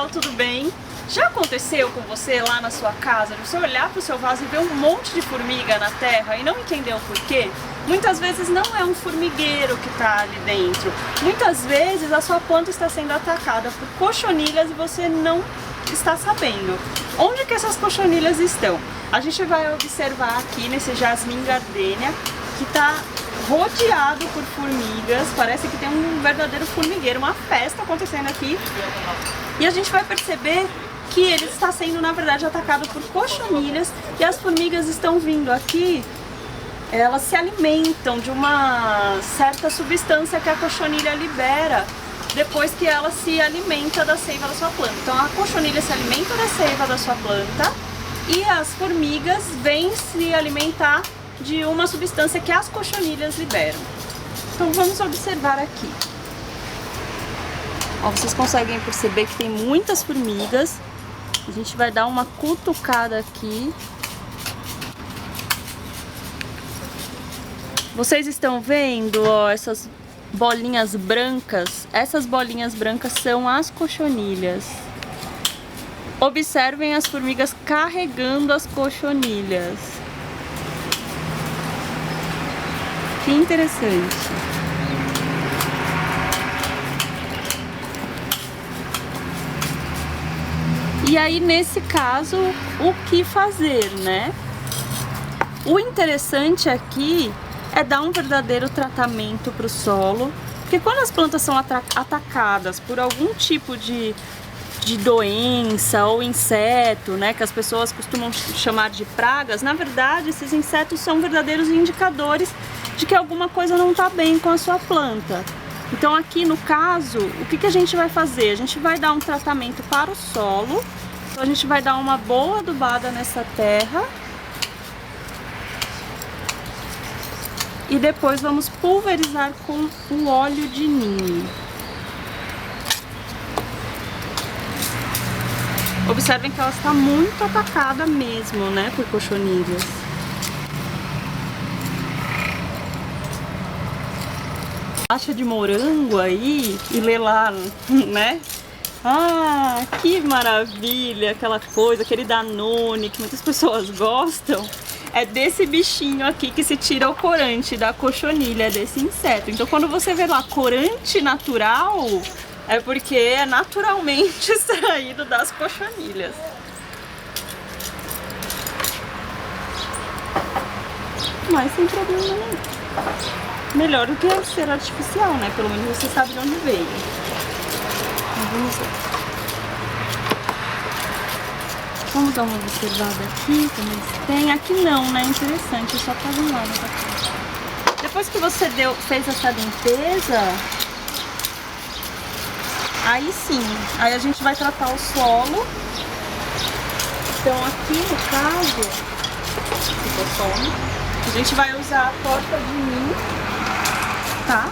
pessoal, tudo bem? Já aconteceu com você lá na sua casa, você olhar para o seu vaso e ver um monte de formiga na terra e não entender o porquê? Muitas vezes não é um formigueiro que está ali dentro. Muitas vezes a sua planta está sendo atacada por cochonilhas e você não está sabendo. Onde que essas cochonilhas estão? A gente vai observar aqui nesse Jasmim Gardenia, que está rodeado por formigas. Parece que tem um verdadeiro formigueiro, uma festa acontecendo aqui. E a gente vai perceber que ele está sendo, na verdade, atacado por cochonilhas, e as formigas estão vindo aqui, elas se alimentam de uma certa substância que a cochonilha libera depois que ela se alimenta da seiva da sua planta. Então a cochonilha se alimenta da seiva da sua planta e as formigas vêm se alimentar de uma substância que as cochonilhas liberam. Então vamos observar aqui. Ó, vocês conseguem perceber que tem muitas formigas. A gente vai dar uma cutucada aqui. Vocês estão vendo, ó, essas bolinhas brancas? Essas bolinhas brancas são as cochonilhas. Observem as formigas carregando as cochonilhas. Que interessante. E aí, nesse caso, o que fazer, né? O interessante aqui é dar um verdadeiro tratamento para o solo, porque quando as plantas são atacadas por algum tipo de doença ou inseto, né, que as pessoas costumam chamar de pragas, na verdade, esses insetos são verdadeiros indicadores de que alguma coisa não está bem com a sua planta. Então aqui no caso, o que a gente vai fazer? A gente vai dar um tratamento para o solo. Então a gente vai dar uma boa adubada nessa terra. E depois vamos pulverizar com o óleo de ninho. Observem que ela está muito atacada mesmo, né, por cochonilhas. Acha de morango aí e lê lá, né? Ah, que maravilha, aquela coisa, aquele Danone que muitas pessoas gostam. É desse bichinho aqui que se tira o corante da cochonilha, desse inseto. Então quando você vê lá corante natural, é porque é naturalmente extraído das cochonilhas. Mas sem problema nenhum. Melhor do que ser artificial, né? Pelo menos você sabe de onde veio. Então, vamos lá. Vamos dar uma observada aqui, também tem. Aqui não, né? Interessante, só tá de um lado pra cá. Depois que você fez essa limpeza, aí sim, aí a gente vai tratar o solo. Então aqui no caso, ficou só, a gente vai usar a torta de ninho, tá?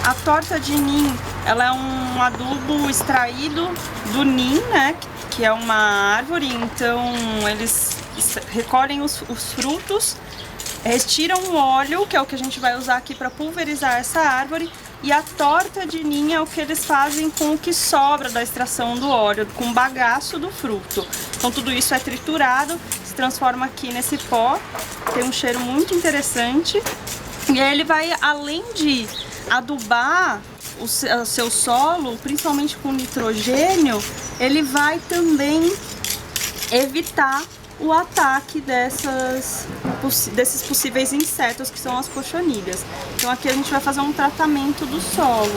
A torta de ninho, ela é um adubo extraído do ninho, né? Que é uma árvore, então eles recolhem os frutos, retiram o óleo, que é o que a gente vai usar aqui para pulverizar essa árvore, e a torta de ninho é o que eles fazem com o que sobra da extração do óleo, com o bagaço do fruto. Então tudo isso é triturado, se transforma aqui nesse pó, tem um cheiro muito interessante, e aí ele vai, além de adubar o seu solo, principalmente com nitrogênio, ele vai também evitar o ataque desses possíveis insetos que são as cochonilhas. Então aqui a gente vai fazer um tratamento do solo.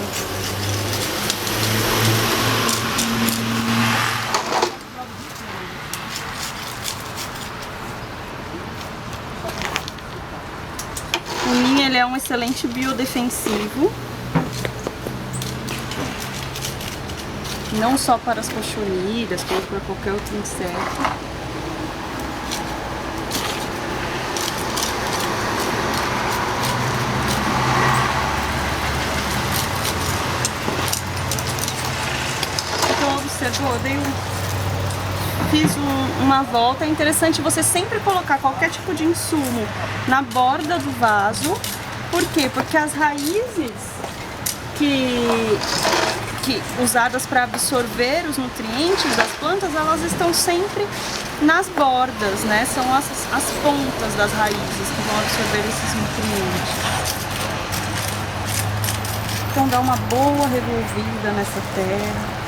O ninho, ele é um excelente biodefensivo. Não só para as cochonilhas, como para qualquer outro inseto. Então, observou? Fiz uma volta. É interessante você sempre colocar qualquer tipo de insumo na borda do vaso. Por quê? Porque as raízes que usadas para absorver os nutrientes das plantas, elas estão sempre nas bordas, né? São as pontas das raízes que vão absorver esses nutrientes. Então dá uma boa revolvida nessa terra.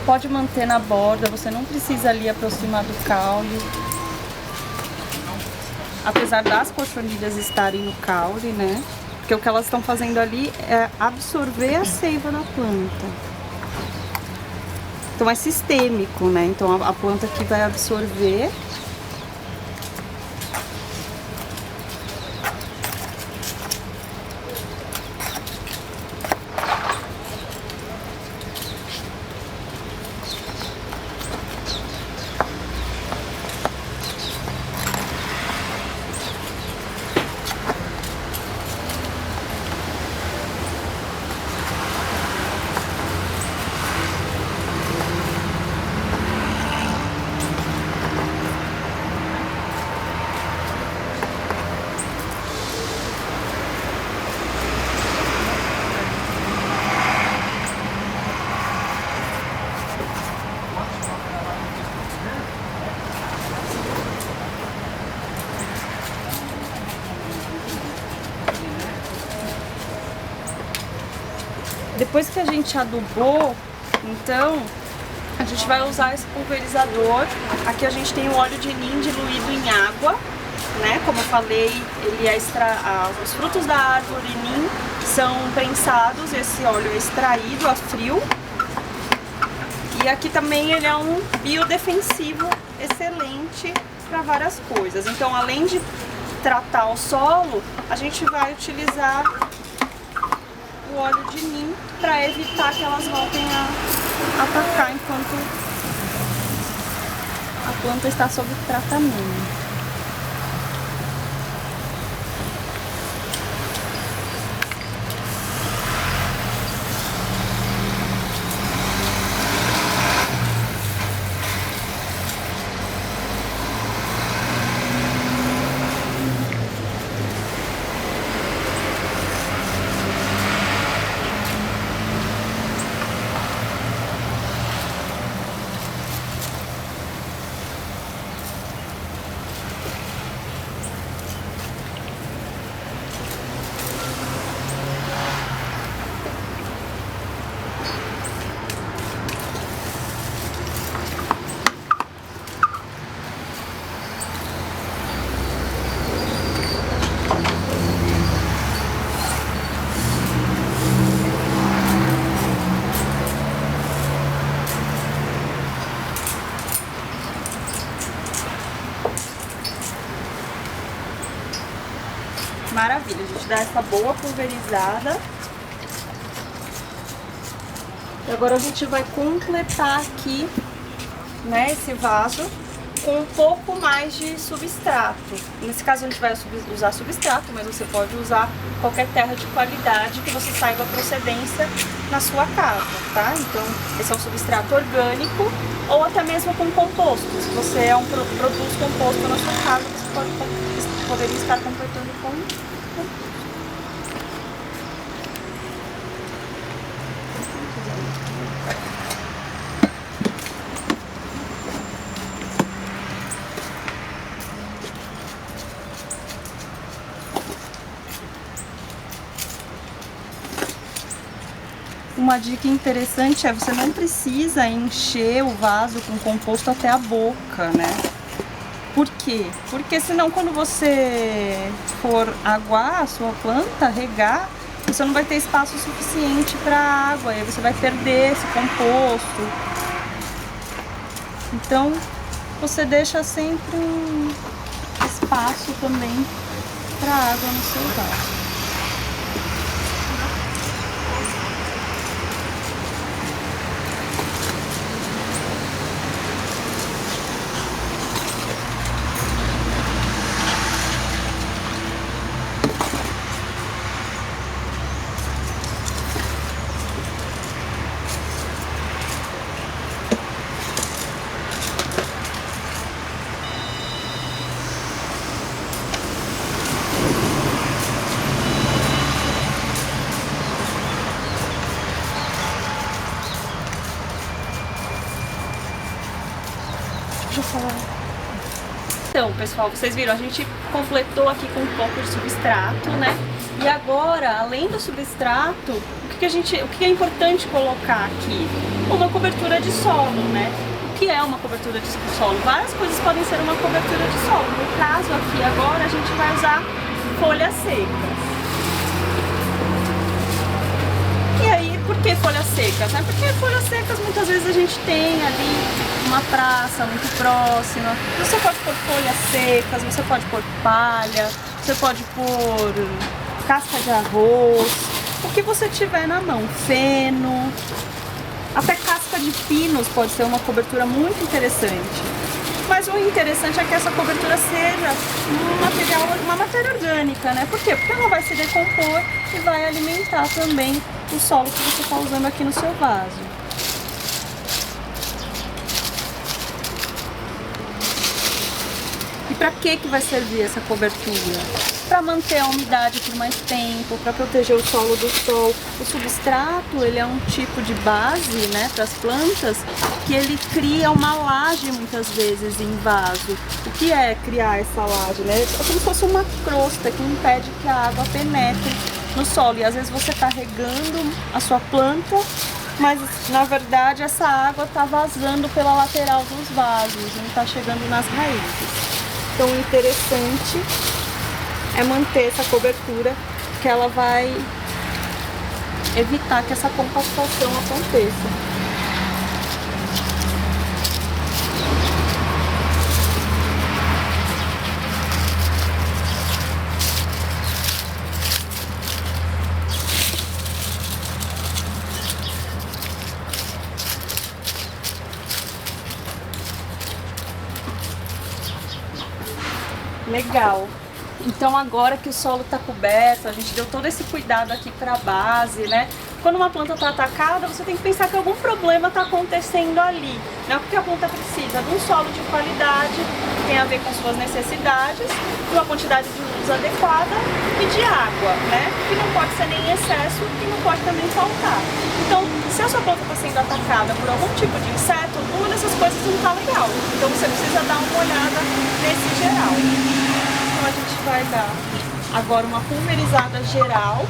Pode manter na borda, você não precisa ali aproximar do caule. Apesar das cochonilhas estarem no caule, né? Porque o que elas estão fazendo ali é absorver a seiva da planta. Então é sistêmico, né? Então a planta aqui vai absorver. Depois que a gente adubou, então a gente vai usar esse pulverizador. Aqui a gente tem o óleo de nim diluído em água, né? Como eu falei, ele é os frutos da árvore nim são prensados, esse óleo é extraído a frio. E aqui também ele é um biodefensivo excelente para várias coisas. Então, além de tratar o solo, a gente vai utilizar o óleo de nim para evitar que elas voltem a atacar enquanto a planta está sob tratamento. Maravilha, a gente dá essa boa pulverizada. E agora a gente vai completar aqui, né, esse vaso com um pouco mais de substrato. Nesse caso a gente vai usar substrato, mas você pode usar qualquer terra de qualidade que você saiba a procedência na sua casa, tá? Então esse é um substrato orgânico ou até mesmo com composto. Se você produz composto na sua casa, você poderia estar completando com Uma dica interessante é você não precisa encher o vaso com composto até a boca, né? Por quê? Porque senão quando você for aguar a sua planta, regar, você não vai ter espaço suficiente para água, aí você vai perder esse composto. Então você deixa sempre um espaço também para água no seu vaso. Deixa eu falar. Então, pessoal, vocês viram, a gente completou aqui com um pouco de substrato, né? E agora, além do substrato, o que é importante colocar aqui? Uma cobertura de solo, né? O que é uma cobertura de solo? Várias coisas podem ser uma cobertura de solo. No caso aqui agora, a gente vai usar folhas secas. E aí, por que folhas secas? Né? Porque folhas secas muitas vezes a gente tem ali uma praça muito próxima. Você pode pôr folhas secas, você pode pôr palha, você pode pôr casca de arroz, o que você tiver na mão, feno, até casca de pinos pode ser uma cobertura muito interessante. Mas o interessante é que essa cobertura seja uma matéria orgânica, né? Por quê? Porque ela vai se decompor e vai alimentar também o solo que você está usando aqui no seu vaso. E para que vai servir essa cobertura? Para manter a umidade por mais tempo, para proteger o solo do sol. O substrato, ele é um tipo de base, né, para as plantas, que ele cria uma laje muitas vezes em vaso. O que é criar essa laje, né? É como se fosse uma crosta que impede que a água penetre no solo. E às vezes você está regando a sua planta, mas na verdade essa água está vazando pela lateral dos vasos, não está chegando nas raízes. Então o interessante é manter essa cobertura, que ela vai evitar que essa compactação aconteça. Legal. Então agora que o solo está coberto, a gente deu todo esse cuidado aqui para a base, né? Quando uma planta está atacada, você tem que pensar que algum problema está acontecendo ali, né? Porque a planta precisa de um solo de qualidade, que tem a ver com suas necessidades, de uma quantidade de luz adequada e de água, né? Que não pode ser nem em excesso e não pode também faltar. Então, se a sua planta está sendo atacada por algum tipo de inseto, uma dessas coisas não está legal. Então você precisa dar uma olhada nesse geral. A gente vai dar agora uma pulverizada geral,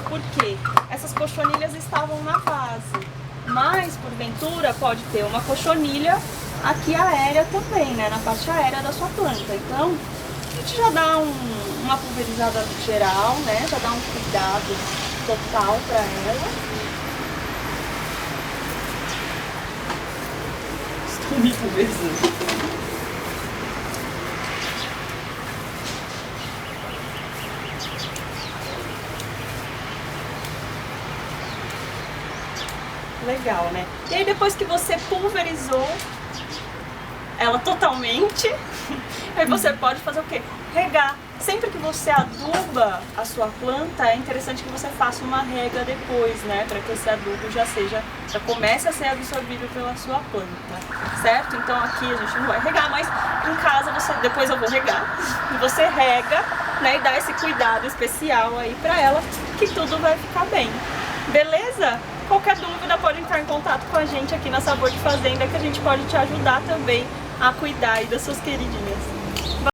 porque essas cochonilhas estavam na base, mas porventura pode ter uma cochonilha aqui aérea também, né, na parte aérea da sua planta. Então a gente já dá uma pulverizada geral, né, já dá um cuidado total para ela. Estou me pulverizando. Legal, né? E aí depois que você pulverizou ela totalmente, aí você pode fazer o quê? Regar. Sempre que você aduba a sua planta, é interessante que você faça uma rega depois, né? Para que esse adubo já comece a ser absorvido pela sua planta, certo? Então aqui a gente não vai regar, mas em casa depois eu vou regar, e você rega, né? E dá esse cuidado especial aí para ela, que tudo vai ficar bem. Beleza? Qualquer dúvida pode entrar em contato com a gente aqui na Sabor de Fazenda, que a gente pode te ajudar também a cuidar aí das suas queridinhas.